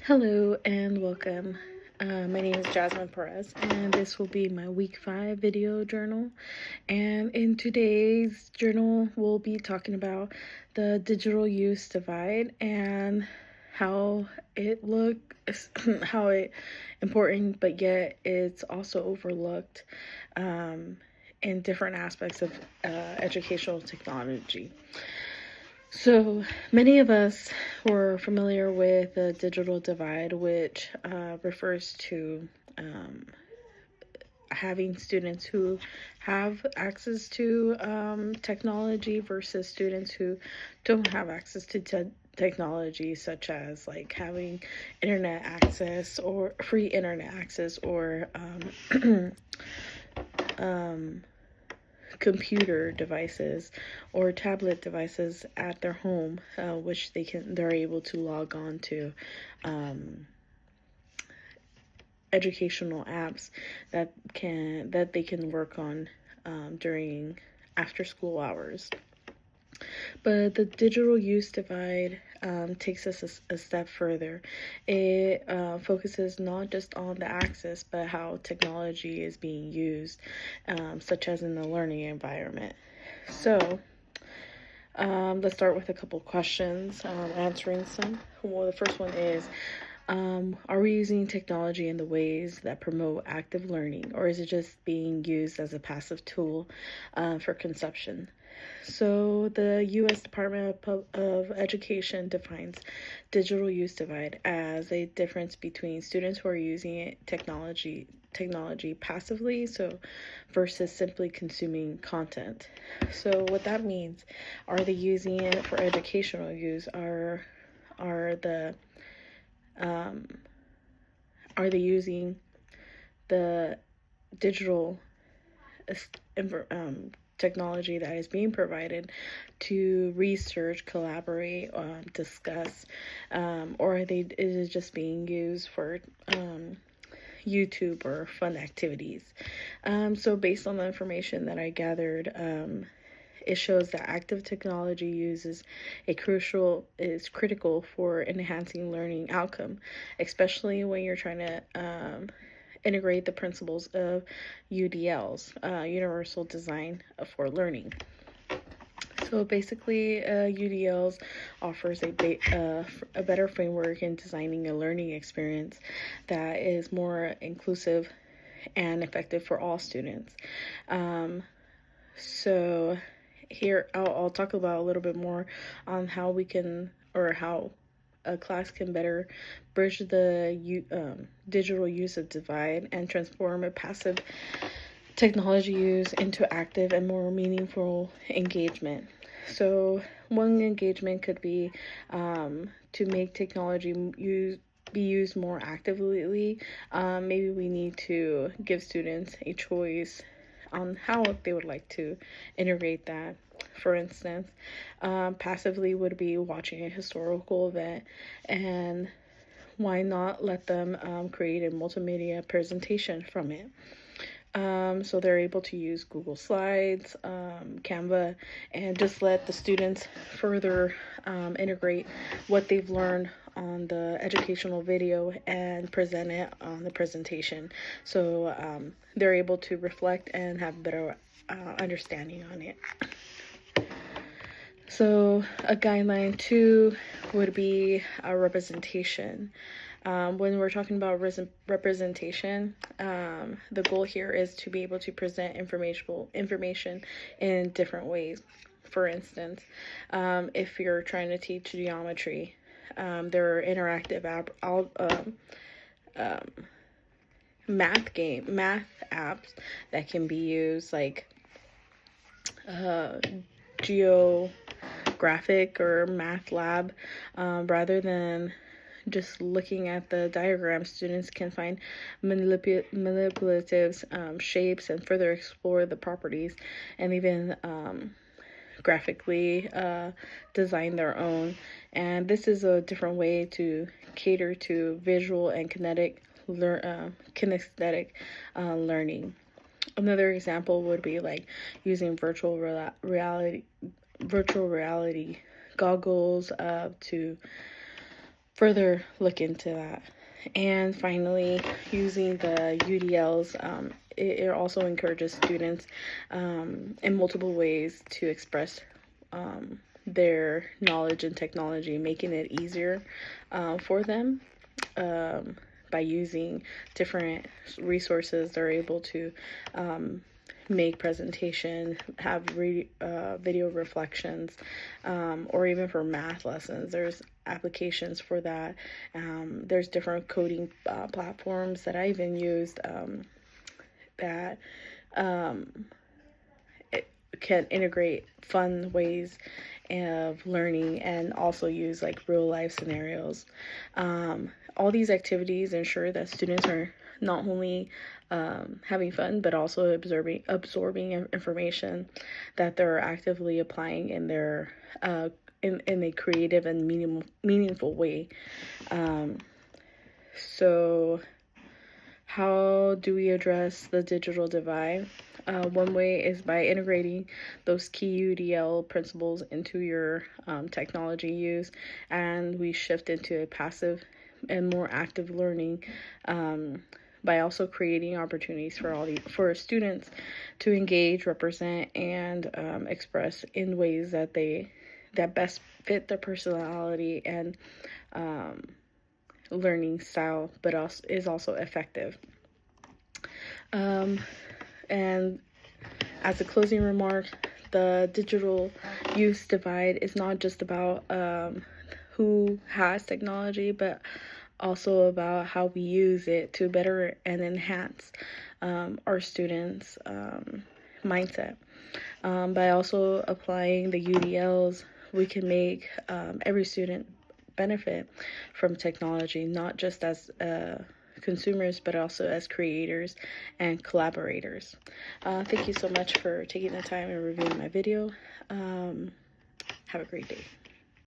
Hello and welcome. My name is Jasmine Perez, and this will be my week 5 video journal. And in today's journal, we'll be talking about the digital use divide and how it looks, how it important, but yet it's also overlooked in different aspects of educational technology. So many of us were familiar with the digital divide, which refers to having students who have access to technology versus students who don't have access to technology, such as like having internet access or free internet access or computer devices or tablet devices at their home, which they're able to log on to educational apps that they can work on during after school hours. But the digital use divide takes us a step further. It focuses not just on the access, but how technology is being used, such as in the learning environment. So, let's start with a couple questions, answering some. Well, the first one is, are we using technology in the ways that promote active learning, or is it just being used as a passive tool for consumption? So the U.S. Department of Education defines digital use divide as a difference between students who are using technology passively, so versus simply consuming content. So what that means, are they using it for educational use? Are the are they using the digital technology that is being provided to research, collaborate, discuss, or is it just being used for YouTube or fun activities? So based on the information that I gathered, it shows that active technology use is critical for enhancing learning outcome, especially when you're trying to integrate the principles of UDLs, Universal Design for Learning. So basically, UDLs offers a better framework in designing a learning experience that is more inclusive and effective for all students. So here I'll talk about a little bit more on how we can, or how a class can better bridge the digital use of divide and transform a passive technology use into active and more meaningful engagement. So one engagement could be to make technology be used more actively. Maybe we need to give students a choice on how they would like to integrate that. For instance, passively would be watching a historical event, and why not let them create a multimedia presentation from it? So they're able to use Google Slides, Canva, and just let the students further integrate what they've learned on the educational video and present it on the presentation. So they're able to reflect and have better understanding on it. So a guideline 2 would be a representation. When we're talking about representation, the goal here is to be able to present information in different ways. For instance, if you're trying to teach geometry, there are interactive math apps that can be used, like Geographic or Math Lab, rather than just looking at the diagram. Students can find manipulative shapes and further explore the properties, and even graphically design their own. And this is a different way to cater to visual and kinesthetic learning. Another example would be like using virtual reality goggles to further look into that. And finally, using the UDLs, it also encourages students in multiple ways to express their knowledge and technology, making it easier for them. By using different resources, they're able to make presentation, have video reflections, or even for math lessons. There's applications for that. There's different coding platforms that I even used that it can integrate fun ways of learning and also use like real life scenarios. All these activities ensure that students are not only having fun, but also absorbing information that they're actively applying in their in a creative and meaningful way. So how do we address the digital divide? One way is by integrating those key UDL principles into your technology use, and we shift into a passive and more active learning by also creating opportunities for students to engage, represent, and express in ways that best fit their personality and learning style, but also is also effective. And as a closing remark, the digital use divide is not just about who has technology, but also about how we use it to better and enhance our students' mindset. By also applying the UDLs, we can make every student benefit from technology, not just as consumers, but also as creators and collaborators. Thank you so much for taking the time and reviewing my video. Have a great day.